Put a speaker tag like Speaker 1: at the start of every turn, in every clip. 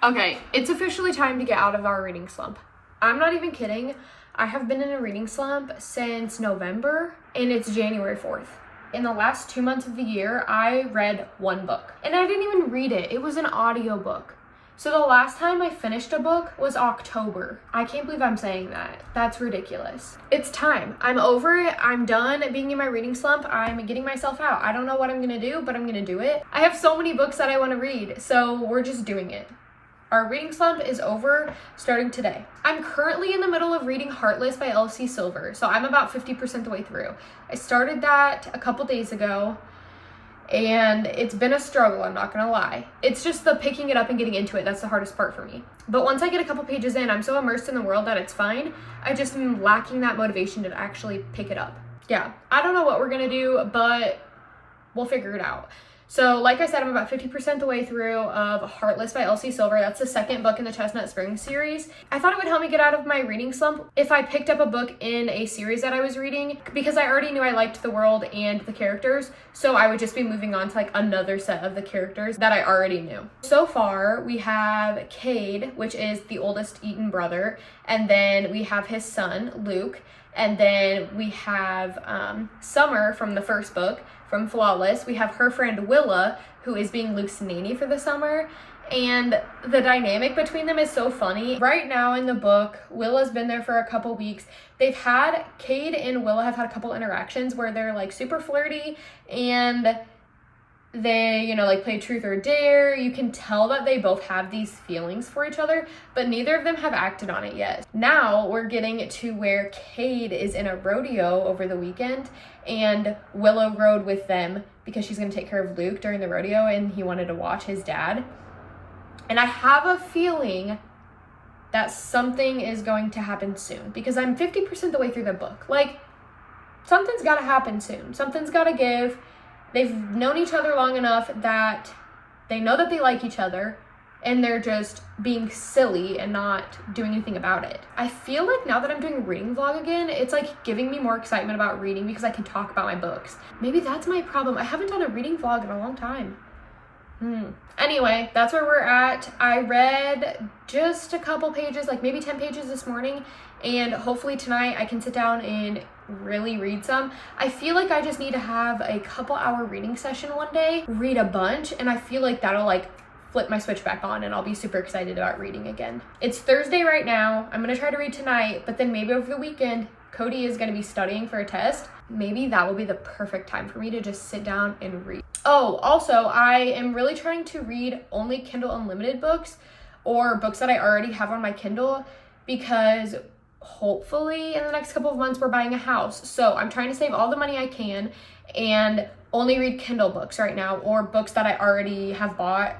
Speaker 1: Okay, it's officially time to get out of our reading slump. I'm not even kidding. I have been in a reading slump since November, and it's January 4th. In the last 2 months of the year, I read one book. And I didn't even read it. It was an audiobook. So the last time I finished a book was October. I can't believe I'm saying that. That's ridiculous. It's time. I'm over it. I'm done being in my reading slump. I'm getting myself out. I don't know what I'm gonna do, but I'm gonna do it. I have so many books that I wanna read, so we're just doing it. Our reading slump is over starting today. I'm currently in the middle of reading Heartless by Elsie Silver, so I'm about 50% the way through. I started that a couple days ago, and it's been a struggle, I'm not gonna lie. It's just the picking it up and getting into it that's the hardest part for me. But once I get a couple pages in, I'm so immersed in the world that it's fine. I just am lacking that motivation to actually pick it up. Yeah, I don't know what we're gonna do, but we'll figure it out. So like I said, I'm about 50% the way through of Heartless by Elsie Silver. That's the second book in the Chestnut Springs series. I thought it would help me get out of my reading slump if I picked up a book in a series that I was reading, because I already knew I liked the world and the characters. So I would just be moving on to like another set of the characters that I already knew. So far we have Cade, which is the oldest Eaton brother. And then we have his son, Luke. And then we have Summer from the first book, from Flawless. We have her friend Willa, who is being Luke's nanny for the summer. And the dynamic between them is so funny. Right now in the book, Willa's been there for a couple weeks. They've had, Cade and Willa have had a couple interactions where they're like super flirty, and they, you know, like play truth or dare. You can tell that they both have these feelings for each other, but neither of them have acted on it yet. Now we're getting to where Cade is in a rodeo over the weekend, and Willow rode with them because she's going to take care of Luke during the rodeo, and he wanted to watch his dad. And I have a feeling that something is going to happen soon, because I'm 50% the way through the book. Like, something's got to happen soon. Something's got to give. They've known each other long enough that they know that they like each other, and they're just being silly and not doing anything about it. I feel like now that I'm doing a reading vlog again, it's like giving me more excitement about reading because I can talk about my books. Maybe that's my problem. I haven't done a reading vlog in a long time. Anyway, that's where we're at. I read just a couple pages, like maybe 10 pages this morning, and hopefully tonight I can sit down and really read some. I feel like I just need to have a couple hour reading session one day, read a bunch, and I feel like that'll like flip my switch back on and I'll be super excited about reading again. It's Thursday right now. I'm gonna try to read tonight, but then maybe over the weekend, Cody is gonna be studying for a test. Maybe that will be the perfect time for me to just sit down and read. Oh, also, I am really trying to read only Kindle Unlimited books, or books that I already have on my Kindle, because hopefully in the next couple of months we're buying a house. So I'm trying to save all the money I can and only read Kindle books right now, or books that I already have bought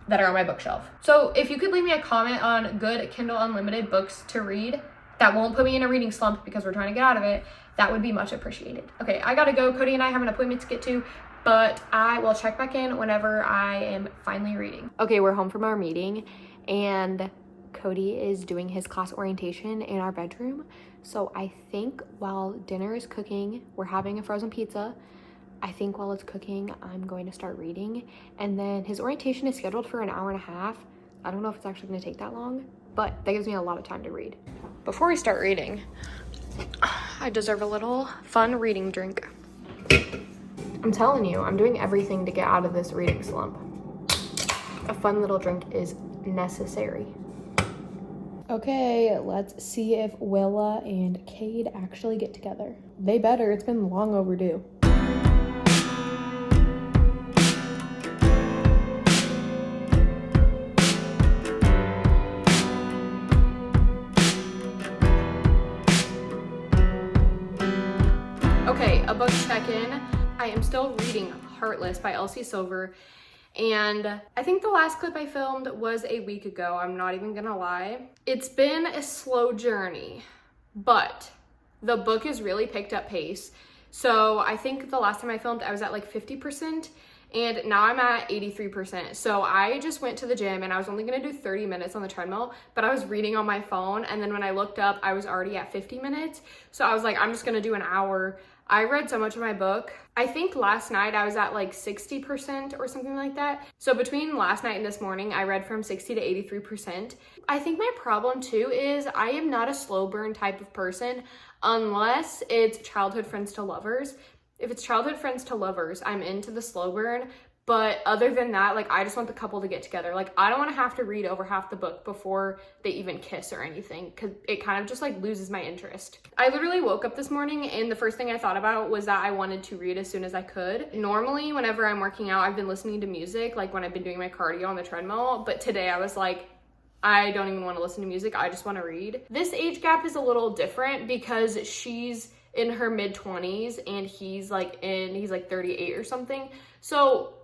Speaker 1: that are on my bookshelf. So if you could leave me a comment on good Kindle Unlimited books to read that won't put me in a reading slump because we're trying to get out of it, that would be much appreciated. Okay, I gotta go. Cody and I have an appointment to get to, but I will check back in whenever I am finally reading. Okay, we're home from our meeting, and Cody is doing his class orientation in our bedroom. So I think while dinner is cooking, we're having a frozen pizza. I think while it's cooking, I'm going to start reading. And then his orientation is scheduled for an hour and a half. I don't know if it's actually gonna take that long, but that gives me a lot of time to read. Before we start reading, I deserve a little fun reading drink. I'm telling you, I'm doing everything to get out of this reading slump. A fun little drink is necessary. Okay, let's see if Willa and Cade actually get together. They better, it's been long overdue. Okay, a book check-in. I am still reading Heartless by Elsie Silver, and I think the last clip I filmed was a week ago. I'm not even gonna lie. It's been a slow journey, but the book has really picked up pace. So I think the last time I filmed, I was at like 50%, and now I'm at 83%. So I just went to the gym and I was only gonna do 30 minutes on the treadmill, but I was reading on my phone, and then when I looked up, I was already at 50 minutes. So I was like, I'm just gonna do an hour. I read so much of my book. I think last night I was at like 60% or something like that. So between last night and this morning, I read from 60 to 83%. I think my problem too is I am not a slow burn type of person unless it's childhood friends to lovers. If it's childhood friends to lovers, I'm into the slow burn. But other than that, like, I just want the couple to get together. Like, I don't want to have to read over half the book before they even kiss or anything, because it kind of just like loses my interest. I literally woke up this morning and the first thing I thought about was that I wanted to read as soon as I could. Normally, whenever I'm working out, I've been listening to music, like when I've been doing my cardio on the treadmill. But today I was like, I don't even want to listen to music. I just want to read. This age gap is a little different because she's in her mid-20s and he's like 38 or something. So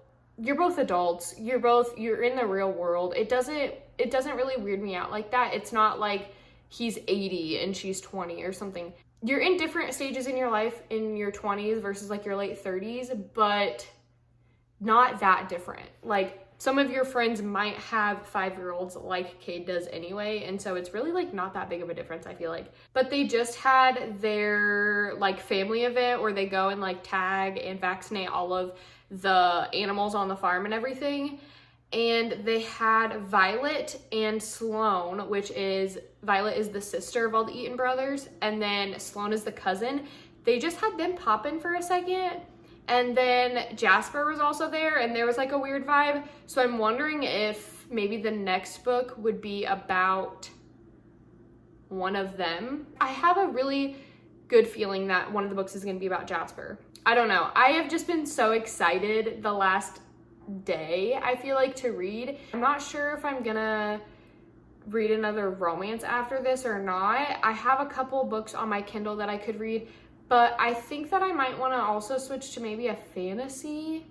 Speaker 1: you're both adults. You're in the real world. It doesn't really weird me out like that. It's not like he's 80 and she's 20 or something. You're in different stages in your life in your 20s versus like your late 30s, but not that different. Like, some of your friends might have 5-year-olds like Cade does anyway, and so it's really like not that big of a difference, I feel like. But they just had their like family event where they go and like tag and vaccinate all of the animals on the farm and everything. And they had Violet and Sloan, which is, Violet is the sister of all the Eaton brothers, and then Sloan is the cousin. They just had them pop in for a second. And then Jasper was also there, and there was like a weird vibe. So I'm wondering if maybe the next book would be about one of them. I have a really good feeling that one of the books is gonna be about Jasper. I don't know. I have just been so excited the last day, I feel like, to read. I'm not sure if I'm gonna read another romance after this or not. I have a couple books on my Kindle that I could read, but I think that I might want to also switch to maybe a fantasy.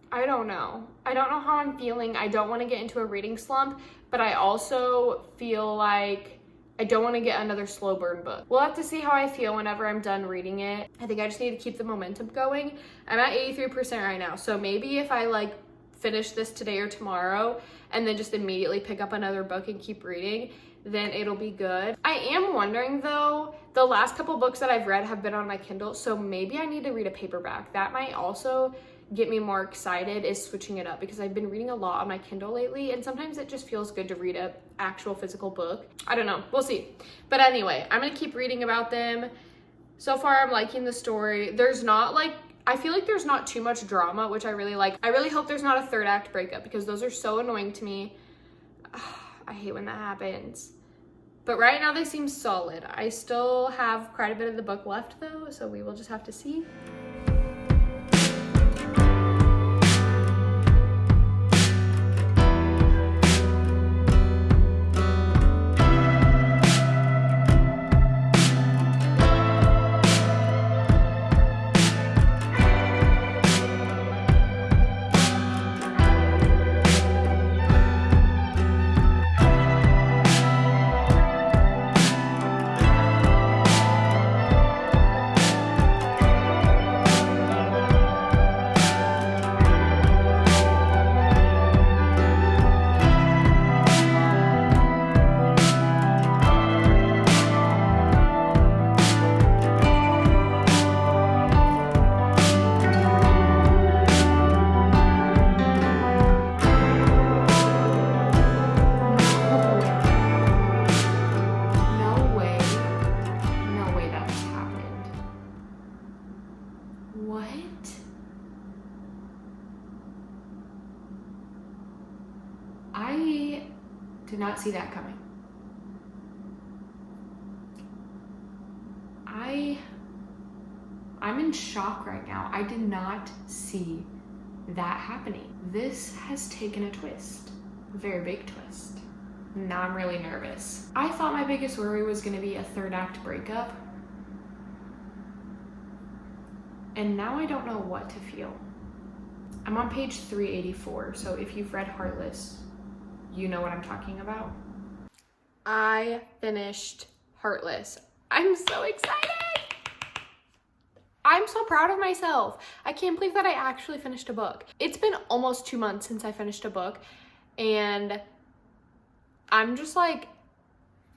Speaker 1: I don't know. I don't know how I'm feeling. I don't want to get into a reading slump, but I also feel like I don't want to get another slow burn book. We'll have to see how I feel whenever I'm done reading it. I think I just need to keep the momentum going. I'm at 83% right now, so maybe if I like finish this today or tomorrow and then just immediately pick up another book and keep reading, then it'll be good. I am wondering though, the last couple books that I've read have been on my Kindle, so maybe I need to read a paperback. That might also get me more excited, is switching it up, because I've been reading a lot on my Kindle lately, and sometimes it just feels good to read a actual physical book. I don't know, we'll see. But anyway, I'm gonna keep reading about them. So far, I'm liking the story. There's not like, I feel like there's not too much drama, which I really like. I really hope there's not a third act breakup, because those are so annoying to me. I hate when that happens. But right now they seem solid. I still have quite a bit of the book left though, so we will just have to see. I did not see that coming. I'm in shock right now. I did not see that happening. This has taken a twist, a very big twist. Now I'm really nervous. I thought my biggest worry was gonna be a third act breakup, and now I don't know what to feel. I'm on page 384, so if you've read Heartless, you know what I'm talking about. I finished Heartless. I'm so excited. I'm so proud of myself. I can't believe that I actually finished a book. It's been almost 2 months since I finished a book, and I'm just like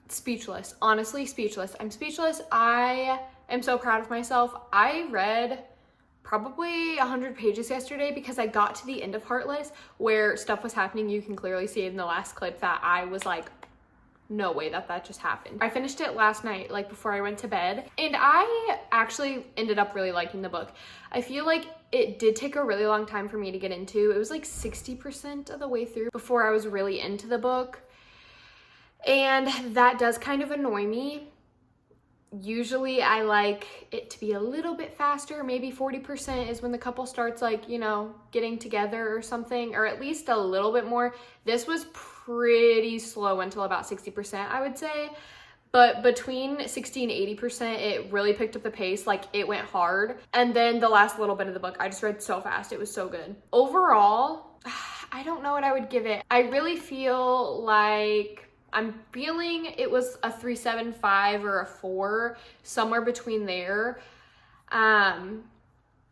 Speaker 1: speechless. Honestly, speechless. I'm speechless. I am so proud of myself. I read probably 100 pages yesterday because I got to the end of Heartless where stuff was happening. You can clearly see in the last clip that I was like, no way that just happened. I finished it last night, like before I went to bed, and I actually ended up really liking the book. I feel like it did take a really long time for me to get into. It was like 60% of the way through before I was really into the book, and that does kind of annoy me. Usually I like it to be a little bit faster. Maybe 40% is when the couple starts like, you know, getting together or something, or at least a little bit more. This was pretty slow until about 60%, I would say. But between 60 and 80%, it really picked up the pace. Like, it went hard. And then the last little bit of the book, I just read so fast. It was so good. Overall, I don't know what I would give it. I really feel like I'm feeling it was a 3.75 or a 4, somewhere between there.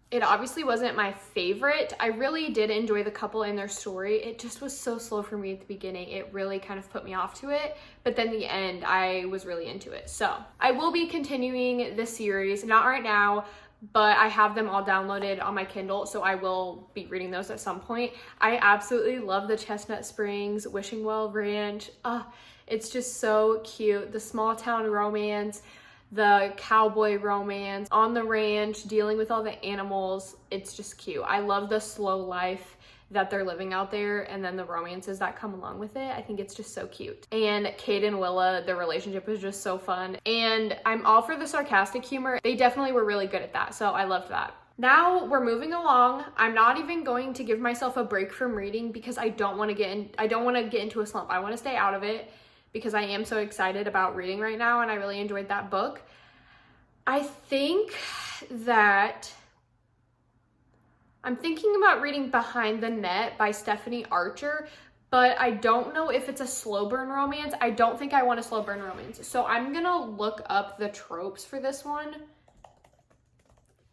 Speaker 1: It obviously wasn't my favorite. I really did enjoy the couple and their story. It just was so slow for me at the beginning. It really kind of put me off to it. But then the end, I was really into it. So I will be continuing this series, not right now, but I have them all downloaded on my Kindle, so I will be reading those at some point. I absolutely love the Chestnut Springs Wishing Well Ranch. It's just so cute. The small town romance, the cowboy romance on the ranch, dealing with all the animals. It's just cute. I love the slow life that they're living out there, and then the romances that come along with it. I think it's just so cute. And Kate and Willa, their relationship was just so fun. And I'm all for the sarcastic humor. They definitely were really good at that, so I loved that. Now we're moving along. I'm not even going to give myself a break from reading because I don't want to get into a slump. I want to stay out of it because I am so excited about reading right now, and I really enjoyed that book. I think that I'm thinking about reading Behind the Net by Stephanie Archer, but I don't know if it's a slow burn romance. I don't think I want a slow burn romance. So I'm gonna look up the tropes for this one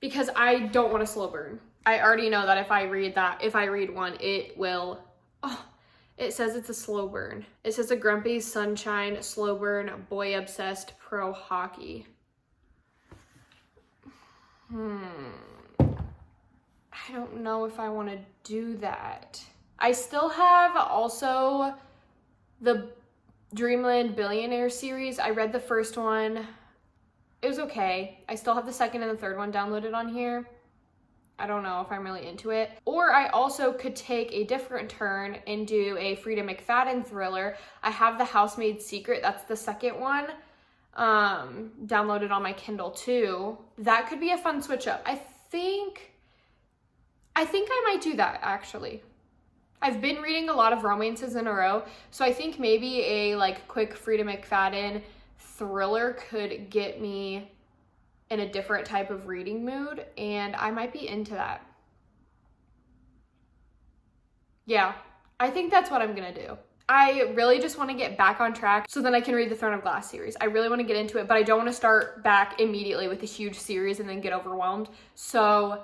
Speaker 1: because I don't want a slow burn. I already know that if I read one, it will, it says it's a slow burn. It says a grumpy sunshine, slow burn, boy obsessed, pro hockey. I don't know if I want to do that. I still have also the Dreamland Billionaire series. I read the first one. It was okay. I still have the second and the third one downloaded on here. I don't know if I'm really into it. Or I also could take a different turn and do a Frida McFadden thriller. I have The Housemaid's Secret. That's the second one. Downloaded on my Kindle too. That could be a fun switch up. I think I might do that, actually. I've been reading a lot of romances in a row, so I think maybe a like quick Frida McFadden thriller could get me in a different type of reading mood, and I might be into that. Yeah, I think that's what I'm gonna do. I really just want to get back on track so then I can read the Throne of Glass series. I really want to get into it, but I don't want to start back immediately with a huge series and then get overwhelmed. So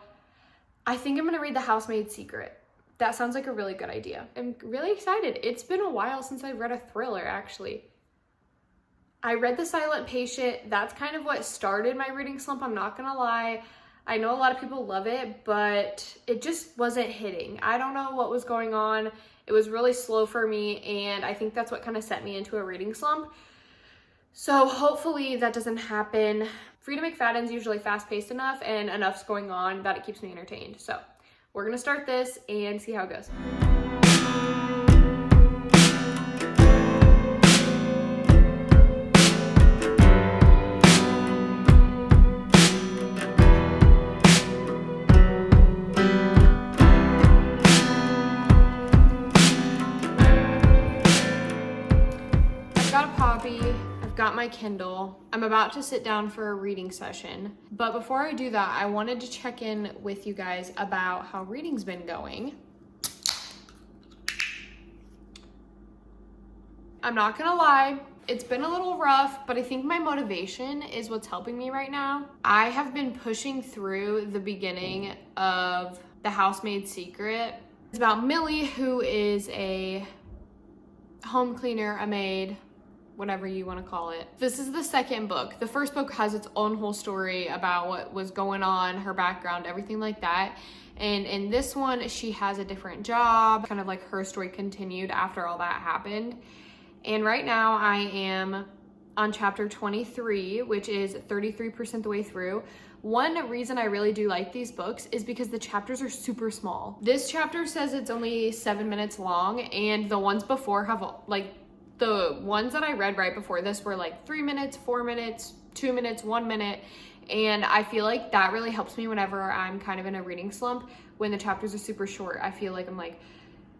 Speaker 1: I think I'm going to read The Housemaid's Secret. That sounds like a really good idea. I'm really excited. It's been a while since I've read a thriller, actually. I read The Silent Patient. That's kind of what started my reading slump, I'm not going to lie. I know a lot of people love it, but it just wasn't hitting. I don't know what was going on. It was really slow for me, and I think that's what kind of set me into a reading slump. So hopefully that doesn't happen. Frida McFadden's usually fast-paced enough and enough's going on that it keeps me entertained. So we're gonna start this and see how it goes. Got my Kindle. I'm about to sit down for a reading session, but before I do that, I wanted to check in with you guys about how reading's been going. I'm not gonna lie, it's been a little rough, but I think my motivation is what's helping me right now. I have been pushing through the beginning of The Housemaid's Secret. It's about Millie, who is a home cleaner, a maid, whatever you want to call it. This is the second book. The first book has its own whole story about what was going on, her background, everything like that. And in this one, she has a different job, kind of like her story continued after all that happened. And right now I am on chapter 23, which is 33% the way through. One reason I really do like these books is because the chapters are super small. This chapter says it's only 7 minutes long, and the ones before have like, the ones that I read right before this were like 3 minutes, 4 minutes, 2 minutes, 1 minute. And I feel like that really helps me whenever I'm kind of in a reading slump. When the chapters are super short, I feel like I'm like,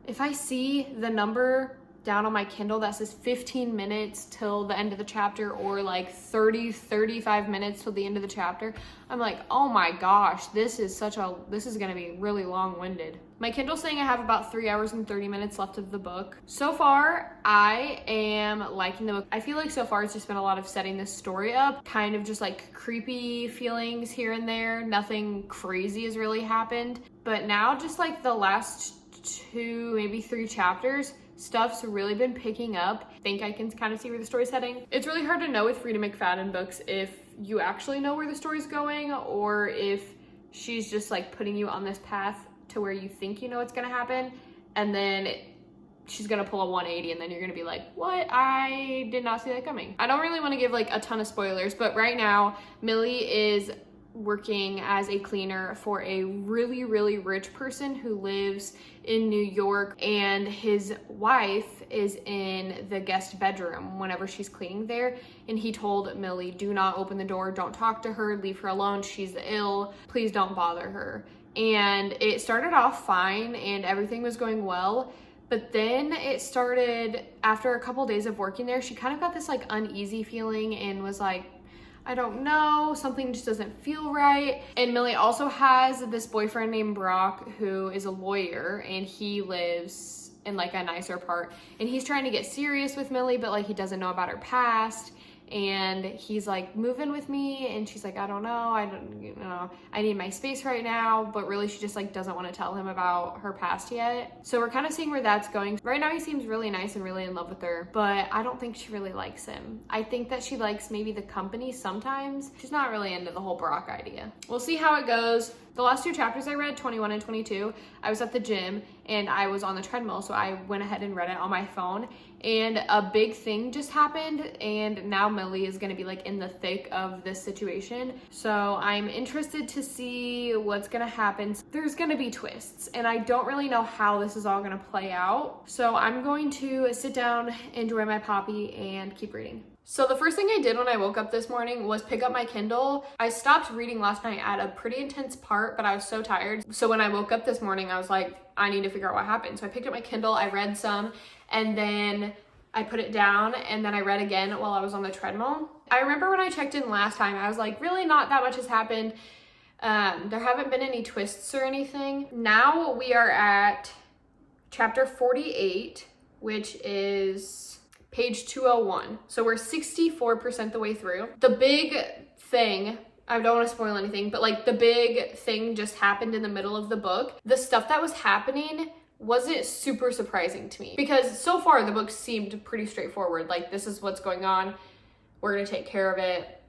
Speaker 1: if I see the number down on my Kindle that says 15 minutes till the end of the chapter, or like 35 minutes till the end of the chapter, I'm like, oh my gosh, this is gonna be really long-winded. My Kindle's saying I have about 3 hours and 30 minutes left of the book. So far, I am liking the book. I feel like so far it's just been a lot of setting this story up, kind of just like creepy feelings here and there. Nothing crazy has really happened. But now just like the last 2, maybe 3 chapters, stuff's really been picking up. I think I can kind of see where the story's heading. It's really hard to know with Freida McFadden books if you actually know where the story's going, or if she's just like putting you on this path to where you think you know what's gonna happen, and then she's gonna pull a 180 and then you're gonna be like, what? I did not see that coming. I don't really want to give like a ton of spoilers, but right now Millie is working as a cleaner for a really, really rich person who lives in New York, and his wife is in the guest bedroom whenever she's cleaning there. And he told Millie, do not open the door, don't talk to her, leave her alone, she's ill, please don't bother her. And it started off fine and everything was going well, but then it started, after a couple days of working there, she kind of got this like uneasy feeling and was like, I don't know, something just doesn't feel right. And Millie also has this boyfriend named Brock who is a lawyer, and he lives in like a nicer part, and he's trying to get serious with Millie, but like he doesn't know about her past. And he's like, move in with me, and she's like, I don't know, I need my space right now. But really she just like doesn't want to tell him about her past yet. So we're kind of seeing where that's going. Right now he seems really nice and really in love with her, but I don't think she really likes him. I think that she likes maybe the company sometimes. She's not really into the whole Brock idea. We'll see how it goes. The last 2 chapters I read, 21 and 22, I was at the gym and I was on the treadmill, so I went ahead and read it on my phone. And a big thing just happened, and now Millie is gonna be like in the thick of this situation. So I'm interested to see what's gonna happen. There's gonna be twists, and I don't really know how this is all gonna play out. So I'm going to sit down, enjoy my poppy, and keep reading. So the first thing I did when I woke up this morning was pick up my Kindle. I stopped reading last night at a pretty intense part, but I was so tired. So when I woke up this morning, I was like, I need to figure out what happened. So I picked up my Kindle, I read some, and then I put it down, and then I read again while I was on the treadmill. I remember when I checked in last time, I was like, really not that much has happened. There haven't been any twists or anything. Now we are at chapter 48, which is page 201. So we're 64% the way through. The big thing, I don't want to spoil anything, but like the big thing just happened in the middle of the book. The stuff that was happening wasn't super surprising to me, because so far the book seemed pretty straightforward. Like, this is what's going on, we're gonna take care of it,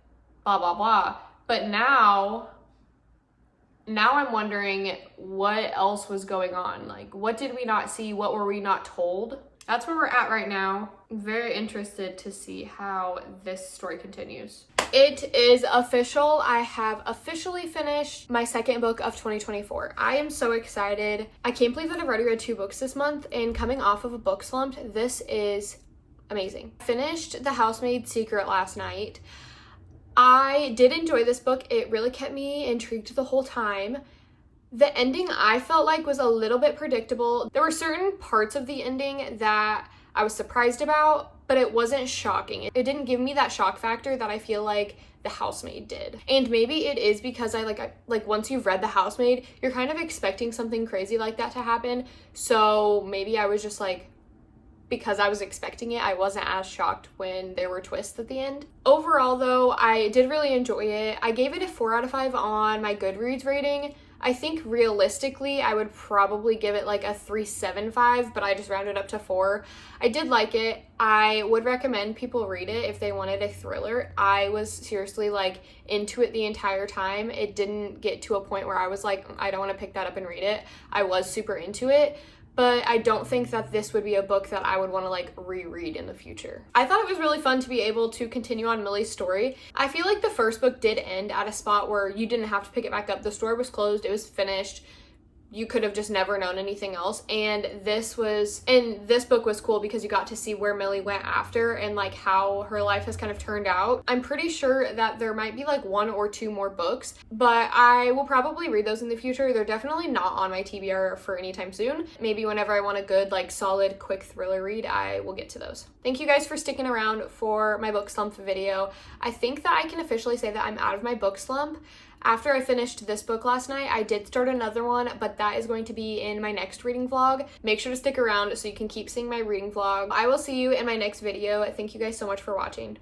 Speaker 1: blah, blah, blah. But now I'm wondering what else was going on. Like, what did we not see? What were we not told? That's where we're at right now. I'm very interested to see how this story continues. It is official. I have officially finished my second book of 2024. I am so excited. I can't believe that I've already read 2 books this month, and coming off of a book slump, this is amazing. I finished The Housemaid's Secret last night. I did enjoy this book. It really kept me intrigued the whole time. The ending I felt like was a little bit predictable. There were certain parts of the ending that I was surprised about, but it wasn't shocking. It didn't give me that shock factor that I feel like The Housemaid did. And maybe it is because I once you've read The Housemaid, you're kind of expecting something crazy like that to happen. So maybe I was just like because I was expecting it. I wasn't as shocked when there were twists at the end. Overall though, I did really enjoy it. I gave it a 4 out of 5 on my Goodreads rating. I think realistically, I would probably give it like a 3.75, but I just rounded up to 4. I did like it. I would recommend people read it if they wanted a thriller. I was seriously like into it the entire time. It didn't get to a point where I was like, I don't want to pick that up and read it. I was super into it. But I don't think that this would be a book that I would want to like reread in the future. I thought it was really fun to be able to continue on Millie's story. I feel like the first book did end at a spot where you didn't have to pick it back up. The story was closed, it was finished. You could have just never known anything else. And this book was cool because you got to see where Millie went after and like how her life has kind of turned out. I'm pretty sure that there might be like 1 or 2 more books, but I will probably read those in the future. They're definitely not on my TBR for anytime soon. Maybe whenever I want a good, like solid, quick thriller read, I will get to those. Thank you guys for sticking around for my book slump video. I think that I can officially say that I'm out of my book slump. After I finished this book last night, I did start another one, but that is going to be in my next reading vlog. Make sure to stick around so you can keep seeing my reading vlog. I will see you in my next video. Thank you guys so much for watching.